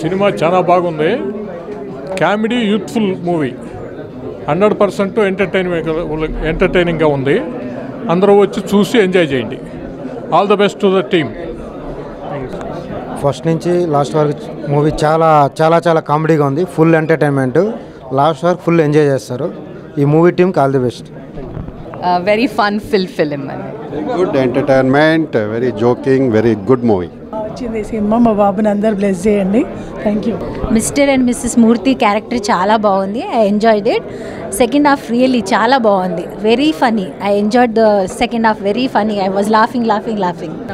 Cinema చాలా బాగుంది. Comedy youthful movie 100% ఎంటర్టైనింగ్గా ఉంది. అందరూ వచ్చి చూసి ఎంజాయ్ చేయండి. All the best to the team. First నుంచి లాస్ట్ వరకు మూవీ చాలా చాలా చాలా కామెడీగా ఉంది. Full entertainment. లాస్ట్ వరకు ఫుల్ ఎంజాయ్ చేస్తారు. ఈ మూవీ టీమ్కి all the best. Very fun film అండి. Good entertainment, very joking, very good movie. వచ్చింది సినిమా. మా బాబుని అందరు బ్లెస్ చేయండి. Thank you. Mister and missus Murthy character చాలా బాగుంది. I enjoyed it. Second half really చాలా బాగుంది. Very funny. I enjoyed the second half. Very funny. I was laughing.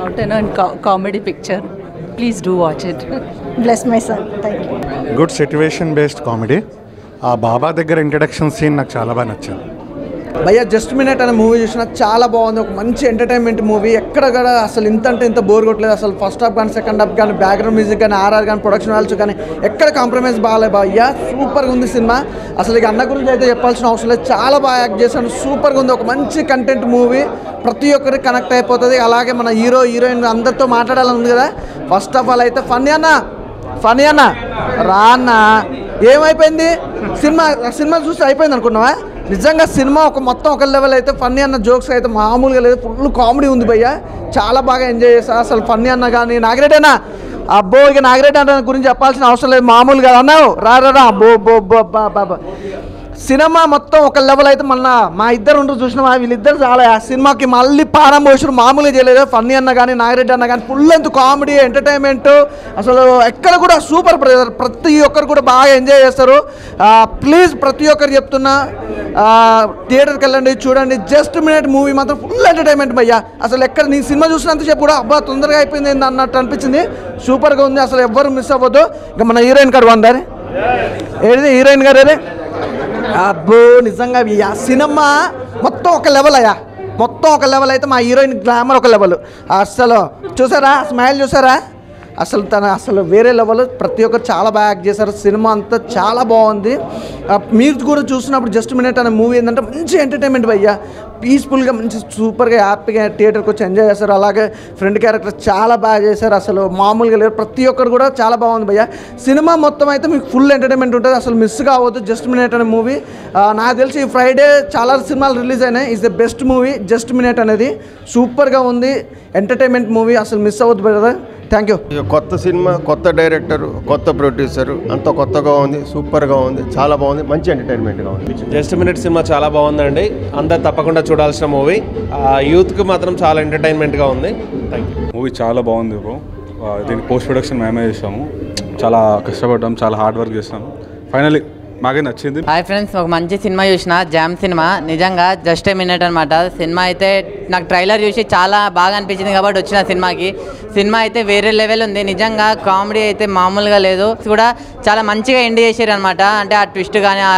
Out and comedy picture. Please do watch it. Bless my son. Thank you. Good situation based comedy. ఆ బాబా దగ్గర introduction scene నాకు చాలా బాగా నచ్చింది. భయ్యా just minute అనే movie చూసినా చాలా బాగుంది. ఒక మంచి ఎంటర్టైన్మెంట్ మూవీ. ఎక్కడ కూడా అసలు ఇంత అంటే ఇంత బోర్ కొట్టలేదు. అసలు ఫస్ట్ హాఫ్ కానీ సెకండ్ హాఫ్ కానీ బ్యాక్గ్రౌండ్ మ్యూజిక్ కానీ ఆర్ఆర్ కానీ ప్రొడక్షన్ వాల్యూస్ కానీ ఎక్కడ కాంప్రమైజ్ బాగాలేదు భయ్యా. సూపర్గా ఉంది సినిమా. అసలు ఇక అన్న గురించి అయితే చెప్పాల్సిన అవసరం లేదు. చాలా బాగా యాక్ట్ చేశాను. సూపర్గా ఉంది. ఒక మంచి కంటెంట్ మూవీ. ప్రతి ఒక్కరికి కనెక్ట్ అయిపోతుంది. అలాగే మన హీరో హీరోయిన్ అందరితో మాట్లాడాలని ఉంది కదా. ఫస్ట్ ఆఫ్ ఆల్ అయితే ఫన్నీ అన్న రా అన్న. ఏమైపోయింది సినిమా చూస్తే అయిపోయింది అనుకున్నావా? నిజంగా సినిమా మొత్తం ఒక లెవెల్ అయితే. ఫన్నీ అన్న జోక్స్ అయితే మామూలుగా లేదు. ఫుల్ కామెడీ ఉంది భయ్యా. చాలా బాగా ఎంజాయ్ చేశా. అసలు ఫన్నీ అన్న కానీ నాగిరెడ్డి అన్న అబ్బో ఇక నాగిరెడ్డి అన్న గురించి చెప్పాల్సిన అవసరం లేదు. మామూలుగా అన్నావు రా అబ్బో సినిమా మొత్తం ఒక లెవెల్ అయితే. మళ్ళీ మా ఇద్దరు ఉండరు చూసినా వీళ్ళిద్దరు చాలా ఆ సినిమాకి మళ్ళీ పారం పోసారు. మామూలుగా చేయలేదు. ఫన్నీ అన్న కానీ నాగిరెడ్డి అన్న కానీ ఫుల్ ఎంత కామెడీ ఎంటర్టైన్మెంట్. అసలు ఎక్కడ కూడా సూపర్. ప్రతి ఒక్కరు కూడా బాగా ఎంజాయ్ చేస్తారు. ప్లీజ్ ప్రతి ఒక్కరు చెప్తున్నా థియేటర్కి వెళ్ళండి, చూడండి. జస్ట్ మినిట్ మూవీ మాత్రం ఫుల్ ఎంటర్టైన్మెంట్ భయ్యా. అసలు ఎక్కడ నీ సినిమా చూసినంత చెప్పు కూడా అబ్బా తొందరగా అయిపోయింది అన్నట్టు అనిపించింది. సూపర్గా ఉంది. అసలు ఎవ్వరు మిస్ అవ్వద్దు. ఇక మన హీరోయిన్ గారు వందారే ఏది హీరోయిన్ గారు ఏదే అబ్బో నిజంగా ఆ సినిమా మొత్తం ఒక లెవెల్ అయ్యా. మొత్తం ఒక లెవెల్ అయితే. మా హీరోయిన్ గ్లామర్ ఒక లెవెల్. అసలు చూసారా స్మైల్ చూసారా? అసలు వేరే లెవెల్. ప్రతి ఒక్కరు చాలా బాగా యాక్ట్ చేశారు. సినిమా అంతా చాలా బాగుంది. మీరు కూడా చూసినప్పుడు జస్ట్ మినిట్ అనే మూవీ ఏంటంటే మంచి ఎంటర్టైన్మెంట్ భయ్యా. పీస్ఫుల్గా మంచి సూపర్గా హ్యాపీగా థియేటర్కి వచ్చి ఎంజాయ్ చేస్తారు. అలాగే ఫ్రెండ్ క్యారెక్టర్ చాలా బాగా చేశారు. అసలు మామూలుగా లేరు. ప్రతి ఒక్కరు కూడా చాలా బాగుంది భయ్యా. సినిమా మొత్తం అయితే మీకు ఫుల్ ఎంటర్టైన్మెంట్ ఉంటుంది. అసలు మిస్ కావద్దు జస్ట్ మినిట్ అనే మూవీ. నాకు తెలిసి ఫ్రైడే చాలా సినిమాలు రిలీజ్ అయినాయి. Is the best movie just minute అనేది. సూపర్గా ఉంది. Entertainment movie. అసలు మిస్ అవ్వద్దు బ్రదర్. Thank you. కొత్త సినిమా, కొత్త డైరెక్టర్, కొత్త ప్రొడ్యూసర్, అంత కొత్తగా ఉంది. సూపర్గా ఉంది. చాలా బాగుంది. మంచి ఎంటర్టైన్మెంట్గా ఉంది. జస్ట్ మినిట్ సినిమా చాలా బాగుందండి. అందరు తప్పకుండా చూడాల్సిన మూవీ. యూత్కి మాత్రం చాలా ఎంటర్టైన్మెంట్గా ఉంది. Thank you. మూవీ చాలా బాగుంది బ్రో. దీనికి పోస్ట్ ప్రొడక్షన్ మేమే చేసాము. చాలా కష్టపడ్డాము. చాలా హార్డ్ వర్క్ చేసాము. ఫైనల్లీ మాకే నచ్చింది. హాయ్ ఫ్రెండ్స్, ఒక మంచి సినిమా చూసిన జామ్ సినిమా. నిజంగా జస్ట్ ఏ మినిట్ అనమాట. సినిమా అయితే నాకు ట్రైలర్ చూసి చాలా బాగా అనిపించింది కాబట్టి వచ్చిన సినిమా అయితే వేరే లెవెల్ ఉంది. నిజంగా కామెడీ అయితే మామూలుగా లేదు. కూడా చాలా మంచిగా ఎండ్ చేశారు అనమాట. అంటే ఆ ట్విస్ట్ కానీ ఆ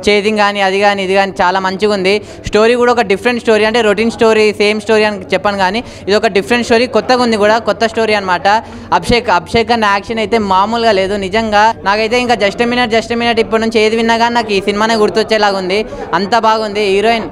చేజింగ్ కానీ అది కానీ ఇది కానీ చాలా మంచిగా ఉంది. స్టోరీ కూడా ఒక డిఫరెంట్ స్టోరీ. అంటే రొటీన్ స్టోరీ సేమ్ స్టోరీ అని చెప్పాను కానీ ఇది ఒక డిఫరెంట్ స్టోరీ. కొత్తగా ఉంది కూడా. కొత్త స్టోరీ అనమాట. అభిషేక్ అన్న యాక్షన్ అయితే మామూలుగా లేదు. నిజంగా నాకైతే ఇంకా జస్ట్ ఏ మినిట్ ఇప్పటి నుంచి ఏది విన్నా కానీ నాకు ఈ సినిమానే గుర్తొచ్చేలాగా ఉంది. అంత బాగుంది. హీరోయిన్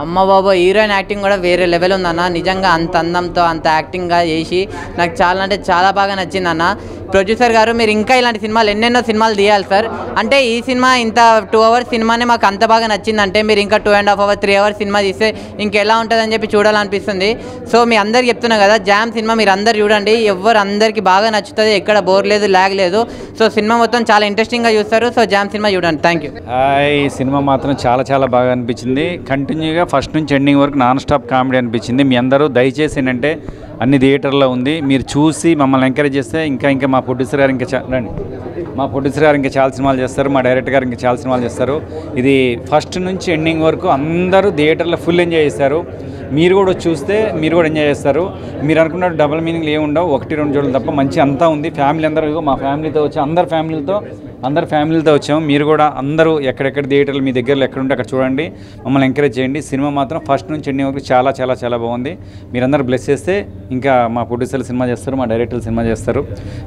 అమ్మ బాబో హీరోయిన్ యాక్టింగ్ కూడా వేరే లెవెల్ ఉందన్న. నిజంగా అంత అందంతో అంత యాక్టింగ్గా చేసి నాకు చాలా అంటే చాలా బాగా నచ్చింది అన్న. ప్రొడ్యూసర్ గారు మీరు ఇంకా ఇలాంటి సినిమాలు ఎన్నెన్నో సినిమాలు తీయాలి సార్. అంటే ఈ సినిమా ఇంత 2 hours సినిమానే మాకు అంత బాగా నచ్చిందంటే మీరు ఇంకా 2.5 hours 3 hours సినిమా తీస్తే ఇంకెలా ఉంటుందని చెప్పి చూడాలనిపిస్తుంది. సో మీ అందరికి చెప్తున్నా కదా జామ్ సినిమా మీరు అందరు చూడండి. అందరికీ బాగా నచ్చుతుంది. ఎక్కడ బోర్ లేదు, ల్యాగ్ లేదు. సో సినిమా మొత్తం చాలా ఇంట్రెస్టింగ్గా చూస్తారు. సో జామ్ సినిమా చూడండి. Thank you. ఈ సినిమా మాత్రం చాలా చాలా బాగా అనిపించింది. కంటిన్యూగా ఫస్ట్ నుంచి ఎండింగ్ వరకు నాన్ స్టాప్ కామెడీ అనిపించింది. మీ అందరూ దయచేసి ఏంటంటే అన్ని థియేటర్లో ఉంది. మీరు చూసి మమ్మల్ని ఎంకరేజ్ చేస్తే ఇంకా మా ప్రొడ్యూసర్ గారు ఇంకా చాలా సినిమాలు చేస్తారు. మా డైరెక్టర్ గారు ఇంకా చాలా సినిమాలు చేస్తారు. ఇది ఫస్ట్ నుంచి ఎండింగ్ వరకు అందరూ థియేటర్లో ఫుల్ ఎంజాయ్ చేస్తారు. మీరు కూడా చూస్తే మీరు కూడా ఎంజాయ్ చేస్తారు. మీరు అనుకున్నట్టు డబుల్ మీనింగ్లు ఏముండవు. 1-2 చూడడం తప్ప మంచి అంతా ఉంది. ఫ్యామిలీ అందరూ మా ఫ్యామిలీతో వచ్చి అందరు ఫ్యామిలీతో వచ్చాము. మీరు కూడా అందరూ ఎక్కడెక్కడ థియేటర్లు మీ దగ్గరలో ఎక్కడుంటే అక్కడ చూడండి. మమ్మల్ని ఎంకరేజ్ చేయండి. సినిమా మాత్రం ఫస్ట్ నుంచి ఎండింగ్ వరకు చాలా చాలా చాలా బాగుంది. మీరందరూ బ్లెస్ చేస్తే ఇంకా మా ప్రొడ్యూసర్లు సినిమా చేస్తారు, మా డైరెక్టర్లు సినిమా చేస్తారు.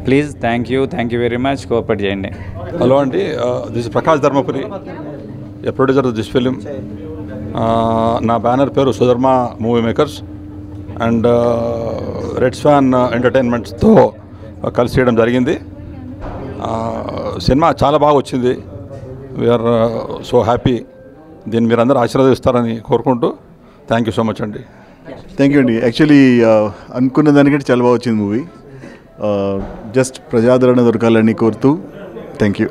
Please thank you very much. Cooperate చేయండి. హలో అండి, this Prakash Dharmapuri, a producer of this film. నా బ్యానర్ పేరు Sudharma movie makers and red swan ఎంటర్టైన్మెంట్స్తో కలిసి చేయడం జరిగింది. సినిమా చాలా బాగా వచ్చింది. We're so happy. దీన్ని మీరందరూ ఆశీర్వదిస్తారని కోరుకుంటూ థ్యాంక్ యూ సో మచ్ అండి. థ్యాంక్ యూ అండి. యాక్చువల్లీ అనుకున్న దానికంటే చాలా బాగా వచ్చింది మూవీ. జస్ట్ ప్రజాదరణ దొరకాలని కోరుతూ థ్యాంక్ యూ.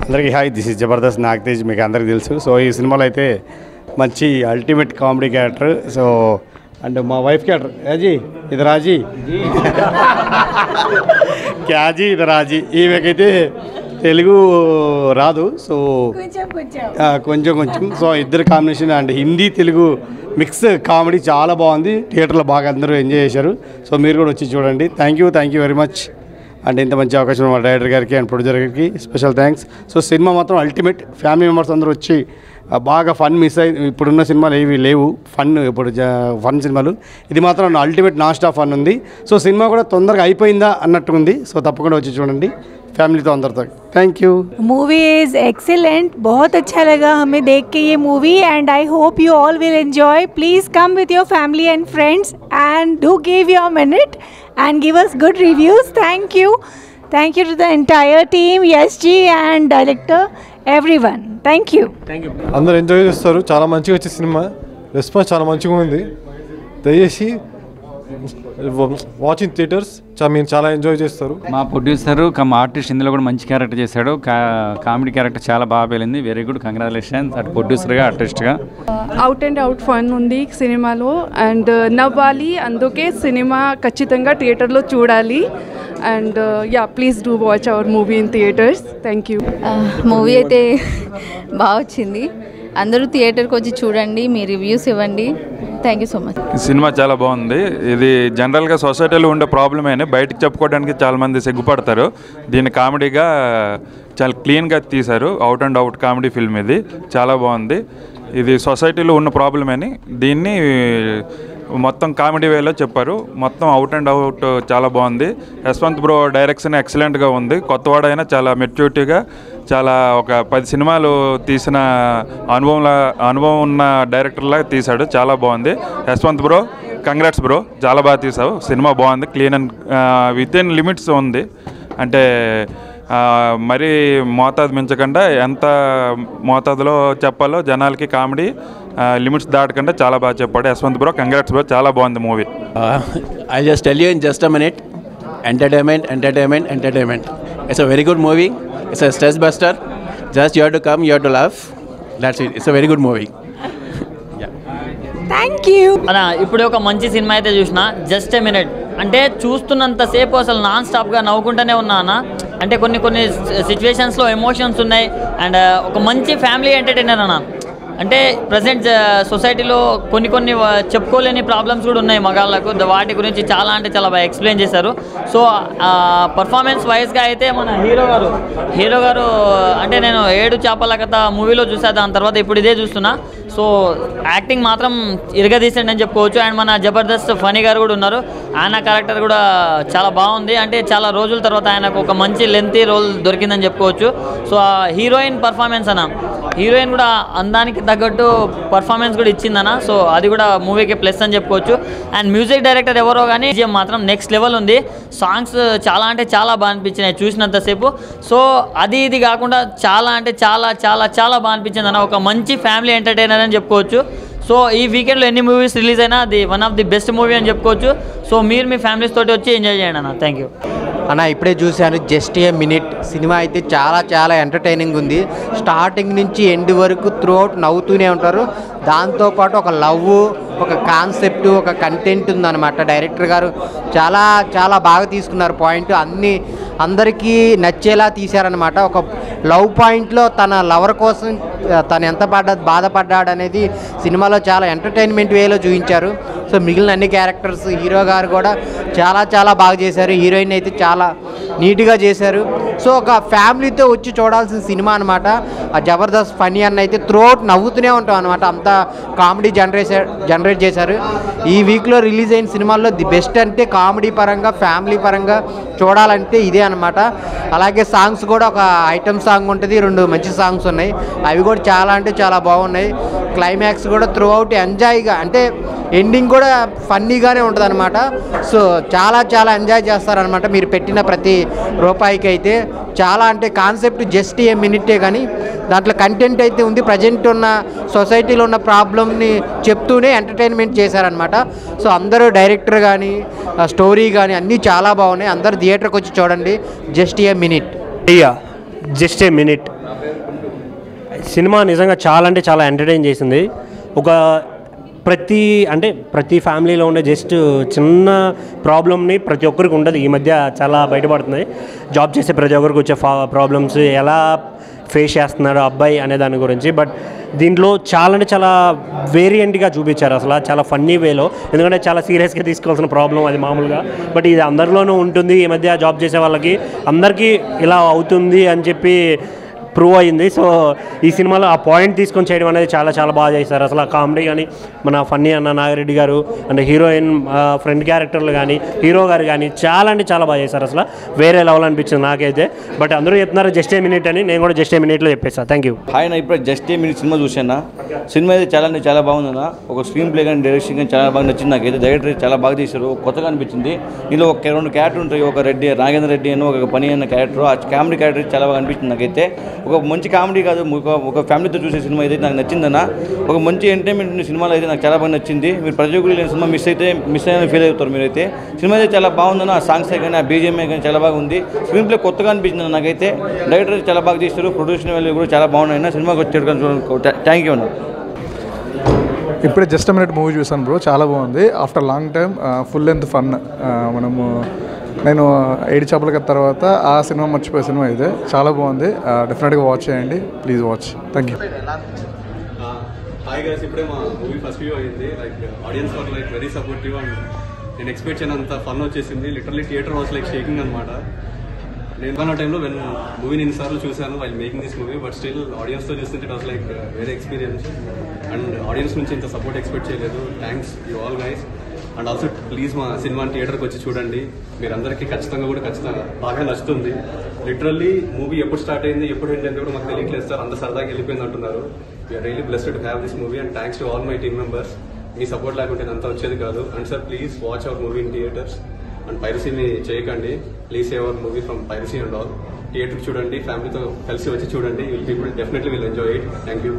అందరికీ hi, this is Jabardasth Nagatej, మీకు అందరికీ తెలుసు. సో ఈ సినిమాలో అయితే మంచి ultimate comedy character. So and మా వైఫ్ క్యారెక్టర్ రాజీ ఇది రాజీ క్యాజీ ఇది రాజీ. ఈమెకైతే తెలుగు రాదు, సో కొంచెం సో ఇద్దరు combination and Hindi Telugu mix comedy చాలా బాగుంది. థియేటర్లో బాగా అందరూ ఎంజాయ్ చేశారు. సో మీరు కూడా వచ్చి చూడండి. Thank you very much. And ఇంత మంచి అవకాశం మా డైరెక్టర్ గారికి అండ్ ప్రొడ్యూసర్ గారికి స్పెషల్ థ్యాంక్స్. సో సినిమా మాత్రం అల్టిమేట్. ఫ్యామిలీ మెంబర్స్ అందరూ వచ్చి బాగా ఫన్ మిస్ అయ్యి ఇప్పుడున్న సినిమాలు ఏవి లేవు ఫన్, ఇప్పుడు ఫన్ సినిమాలు. ఇది మాత్రం అల్టిమేట్ నాన్ స్టాప్ ఫన్ ఉంది. సో సినిమా కూడా తొందరగా అయిపోయిందా అన్నట్టు ఉంది. సో తప్పకుండా వచ్చి చూడండి फैमिली तो अंदर तक. Thank you. Movie is excellent. बहुत अच्छा लगा हमें देख के ये movie and I hope you all will enjoy. Please come with your family and friends and do give your minute and give us good reviews. Thank you to the entire team, yes ji and director, everyone. Thank you. అందరూ enjoy చేస్తారు. చాలా మంచిగా వచ్చే cinema, response చాలా మంచిగా ఉంది. దయచేసి watching theatres మీరు చాలా ఎంజాయ్ చేస్తారు. మా ప్రొడ్యూసర్ కమ్ ఆర్టిస్ట్ ఇందులో కూడా మంచి క్యారెక్టర్ చేశాడు. కామెడీ క్యారెక్టర్ చాలా బాగా వెళ్ళింది. వెరీ గుడ్, కంగ్రాచులేషన్స్ అటు ప్రొడ్యూసర్గా ఆర్టిస్ట్గా. అవుట్ అండ్ అవుట్ ఫన్ ఉంది సినిమాలో అండ్ నవ్వాలి. అందుకే సినిమా ఖచ్చితంగా థియేటర్లో చూడాలి. And ya please do watch our movie in theatres. Thank you. Movie అయితే బాగా వచ్చింది. అందరూ థియేటర్కి వచ్చి చూడండి, మీ రివ్యూస్ ఇవ్వండి. Thank you so much. Cinema చాలా బాగుంది. ఇది జనరల్గా సొసైటీలో ఉండే ప్రాబ్లమేనే, బయటకు చెప్పుకోవడానికి చాలామంది సిగ్గుపడతారు. దీన్ని కామెడీగా చాలా క్లీన్గా తీశారు. Out and out comedy film ఇది, చాలా బాగుంది. ఇది సొసైటీలో ఉన్న ప్రాబ్లమేని దీన్ని మొత్తం కామెడీ వేలో చెప్పారు. మొత్తం అవుట్ అండ్ అవుట్ చాలా బాగుంది. యశ్వంత్ బ్రో డైరెక్షన్ ఎక్సలెంట్గా ఉంది. కొత్తవాడైనా చాలా మెచ్యూరిటీగా, చాలా ఒక 10 సినిమాలు తీసిన అనుభవం ఉన్న డైరెక్టర్లా తీశాడు. చాలా బాగుంది. యశ్వంత్ బ్రో కంగ్రాట్స్ బ్రో, చాలా బాగా తీసావు. సినిమా బాగుంది, clean and with in limits ఉంది. అంటే మరీ మోతాదు మించకుండా ఎంత మోతాదులో చెప్పాలో జనాలకి కామెడీ లిమిట్స్ దాటకుండా చాలా బాగా చెప్పాడు యశ్వంత్ బ్రో. కంగ్రాట్స్ బ్రో, చాలా బాగుంది movie. I just tell you in just a minute, entertainment. It's a very good movie. It's a stress buster. Just you have to come, you have to love. That's it. It's a very good movie. Thank you అన్న. ఇప్పుడు ఒక మంచి cinema అయితే చూసిన, just a minute. అంటే చూస్తున్నంతసేపు అసలు non స్టాప్గా నవ్వుకుంటూనే ఉన్నా అన్న. అంటే కొన్ని సిచ్యువేషన్స్లో ఎమోషన్స్ ఉన్నాయి అండ్ ఒక మంచి ఫ్యామిలీ ఎంటర్టైనర్ అన్న. అంటే ప్రజెంట్ సొసైటీలో కొన్ని చెప్పుకోలేని ప్రాబ్లమ్స్ కూడా ఉన్నాయి మగాళ్ళకు. వాటి గురించి చాలా అంటే చాలా బాగా ఎక్స్ప్లెయిన్ చేశారు. సో పర్ఫార్మెన్స్ వైజ్గా అయితే మన హీరో గారు అంటే నేను 7 చేపల కథ మూవీలో చూసా, దాని తర్వాత ఇప్పుడు ఇదే చూస్తున్నా. సో యాక్టింగ్ మాత్రం ఇరగదీసండి అని చెప్పుకోవచ్చు. అండ్ మన జబర్దస్త్ ఫనీ గారు కూడా ఉన్నారు. ఆయన క్యారెక్టర్ కూడా చాలా బాగుంది. అంటే చాలా రోజుల తర్వాత ఆయనకు ఒక మంచి లెంతీ రోల్ దొరికిందని చెప్పుకోవచ్చు. సో ఆ హీరోయిన్ పర్ఫార్మెన్స్ అన్న, హీరోయిన్ కూడా అందానికి తగ్గట్టు పర్ఫార్మెన్స్ కూడా ఇచ్చిందన్న. సో అది కూడా మూవీకి ప్లస్ అని చెప్పుకోవచ్చు. అండ్ మ్యూజిక్ డైరెక్టర్ ఎవరో కానీ మాత్రం నెక్స్ట్ లెవెల్ ఉంది. సాంగ్స్ చాలా అంటే చాలా బాగా అనిపించినాయి చూసినంతసేపు. సో ఇది కాకుండా చాలా అంటే చాలా బాగా అనిపించింది అన్న. ఒక మంచి ఫ్యామిలీ ఎంటర్టైనర్ అని చెప్పుకోవచ్చు. సో ఈ వీకెండ్లో ఎన్ని మూవీస్ రిలీజ్ అయినా అది one of the best movie అని చెప్పుకోవచ్చు. సో మీరు మీ ఫ్యామిలీస్ తోటి వచ్చి ఎంజాయ్ చేయండి అన్న. థ్యాంక్ యూ అన్న. ఇప్పుడే చూశాను జస్ట్ ఏ మినిట్. సినిమా అయితే చాలా ఎంటర్టైనింగ్ ఉంది. స్టార్టింగ్ నుంచి ఎండ్ వరకు త్రూఅవుట్ నవ్వుతూనే ఉంటారు. దాంతోపాటు ఒక లవ్, ఒక కాన్సెప్ట్, ఒక కంటెంట్ ఉందన్నమాట. డైరెక్టర్ గారు చాలా బాగా తీసుకున్నారు. పాయింట్ అందరికీ నచ్చేలా తీశారనమాట. ఒక లవ్ పాయింట్లో తన లవర్ కోసం తను ఎంత బాధపడ్డాడు అనేది సినిమాలో చాలా ఎంటర్టైన్మెంట్ వేలో చూపించారు. సో మిగిలిన అన్ని క్యారెక్టర్స్, హీరో గారు కూడా చాలా బాగా చేశారు. హీరోయిన్ అయితే చాలా నీట్గా చేశారు. సో ఒక ఫ్యామిలీతో వచ్చి చూడాల్సిన సినిమా అనమాట. ఆ జబర్దస్త్ ఫనీ అన్న అయితే త్రూఅవుట్ నవ్వుతూనే ఉంటాం అనమాట. అంత కామెడీ జనరేట్ చేశారు. ఈ వీక్లో రిలీజ్ అయిన సినిమాల్లో ది బెస్ట్ అంటే కామెడీ పరంగా, ఫ్యామిలీ పరంగా చూడాలంటే ఇదే అనమాట. అలాగే సాంగ్స్ కూడా ఒక ఐటమ్ సాంగ్ ఉంటుంది, 2 మంచి సాంగ్స్ ఉన్నాయి. అవి కూడా చాలా అంటే చాలా బాగున్నాయి. క్లైమాక్స్ కూడా త్రూ అవుట్ ఎంజాయ్గా, అంటే ఎండింగ్ కూడా ఫన్నీగానే ఉంటుంది అనమాట. సో చాలా చాలా ఎంజాయ్ చేస్తారనమాట మీరు పెట్టిన ప్రతి రూపాయికి అయితే. చాలా అంటే కాన్సెప్ట్ జస్ట్ ఏ మినిటే, కానీ దాంట్లో కంటెంట్ అయితే ఉంది. ప్రజెంట్ ఉన్న సొసైటీలో ఉన్న ప్రాబ్లమ్ని చెప్తూనే ఎంటర్టైన్మెంట్ చేశారనమాట. సో అందరూ డైరెక్టర్ కానీ స్టోరీ కానీ అన్నీ చాలా బాగున్నాయి. అందరూ థియేటర్కి వచ్చి చూడండి. Just a minute. Just a minute cinema నిజంగా చాలా అంటే చాలా ఎంటర్టైన్ చేసింది. ఒక ప్రతి ఫ్యామిలీలో ఉండే జస్ట్ చిన్న ప్రాబ్లమ్ని ప్రతి ఒక్కరికి ఉండదు. ఈ మధ్య చాలా బయటపడుతున్నాయి. జాబ్ చేసే ప్రతి ఒక్కరికి వచ్చే ప్రాబ్లమ్స్ ఎలా ఫేస్ చేస్తున్నారు అబ్బాయి అనే దాని గురించి. బట్ దీంట్లో చాలా అంటే చాలా వేరియంట్గా చూపించారు. అసలు చాలా ఫన్నీ వేలో, ఎందుకంటే చాలా సీరియస్గా తీసుకోవాల్సిన ప్రాబ్లం అది మామూలుగా. బట్ ఇది అందరిలోనూ ఉంటుంది. ఈ మధ్య జాబ్ చేసే వాళ్ళకి అందరికీ ఇలా అవుతుంది అని చెప్పి ప్రూవ్ అయింది. సో ఈ సినిమాలో ఆ పాయింట్ తీసుకొని చేయడం అనేది చాలా చాలా బాగా చేశారు. అసలు ఆ కామెడీ కానీ, మన ఫన్నీ అన్న నాగిరెడ్డి గారు అంటే హీరోయిన్ ఫ్రెండ్ క్యారెక్టర్లు కానీ, హీరో గారు కానీ చాలా అంటే చాలా బాగా చేశారు. అసలు వేరే లెవెల్ అనిపించింది నాకైతే. బట్ అందరూ చెప్తున్నారు జస్ట్ ఏ మినిట్ అని, నేను కూడా జస్ట్ ఏ మినిట్లో చెప్పేస్తాను. Thank you. హాయ్ నా ఇప్పుడు జస్ట్ ఏ మినిట్ సినిమా చూసాను. సినిమా అయితే చాలా అంటే చాలా బాగుందన్న. ఒక స్క్రీన్ ప్లే కానీ డైరెక్షన్ కానీ చాలా బాగా నచ్చింది నాకైతే. డైరెక్టర్ చాలా బాగా తీశారు, కొత్తగా అనిపించింది. ఇందులో ఒక 2 క్యారెక్టర్ ఉంటాయి. ఒక నాగేంద్ర రెడ్డి అని ఒక పని అన్న క్యారెక్టర్. ఆ కామెడీ క్యారెక్టర్ చాలా బాగా అనిపించింది నాకైతే. ఒక మంచి కామెడీ కాదు, ఒక ఫ్యామిలీతో చూసే సినిమా అయితే నాకు నచ్చిందన్న. ఒక మంచి ఎంటర్టైన్మెంట్ సినిమాలో అయితే నాకు చాలా బాగా నచ్చింది. మీరు ప్రతి ఒక్కరు లేని సినిమా మిస్ అయిన ఫీల్ అవుతారు మీరైతే. సినిమా అయితే చాలా బాగుందన్న. ఆ సాంగ్స్ కానీ ఆ బీజిఎంఐ కానీ చాలా బాగా ఉంది. స్క్రీన్ ప్లే కొత్తగా అనిపించింది నాకైతే. డైరెక్టర్ చాలా బాగా తీస్తారు, ప్రొడ్యూషన్ వాల్యూ కూడా చాలా బాగున్నాయి. సినిమాకి వచ్చి థ్యాంక్ యూ అన్న. ఇప్పుడే జస్ట్ మినిట్ మూవీ చూసాను బ్రో, చాలా బాగుంది. After long time full length fun. నేను 7 చేపల తర్వాత ఆ సినిమా మర్చిపోయే సినిమా ఇదే. చాలా బాగుంది, డెఫినెట్గా వాచ్ చేయండి. Please watch. Thank you. Hi guys, ఇప్పుడే మా మూవీ ఫస్ట్ వ్యూ అయింది. Audience were very supportive and నేను ఎక్స్పెక్ట్ చేయనంత ఫన్ వచ్చేసింది. లిటరల్లీ థియేటర్ వాస్ షేకింగ్ అనమాట. నేను కొన్న టైంలో మూవీని ఎన్నిసార్లు చూశాను while making this movie. But still ఆడియన్స్తో చూస్తుంటే it was very experience. And audience నుంచి ఇంత సపోర్ట్ ఎక్స్పెక్ట్ చేయలేదు. Thanks you all guys. And also please మా సినిమాని థియేటర్కి వచ్చి చూడండి. మీరందరికీ ఖచ్చితంగా బాగా నచ్చుతుంది. లిటరల్లీ మూవీ ఎప్పుడు స్టార్ట్ అయింది ఎప్పుడు ఎండ్ అయింది కూడా మాకు తెలియట్లేదు సార్. అంత సరదాగా వెళ్ళిపోయింది అంటున్నారు. We're really blessed to have this movie and thanks to all my team members. మీ సపోర్ట్ లేకుంటే అంతా వచ్చేది కాదు. And sir please watch our movie in theatres and పైరసీని చేయకండి. Please save our movie from piracy and all. థియేటర్కి చూడండి, ఫ్యామిలీతో కలిసి వచ్చి చూడండి. People definitely will enjoy it. Thank you.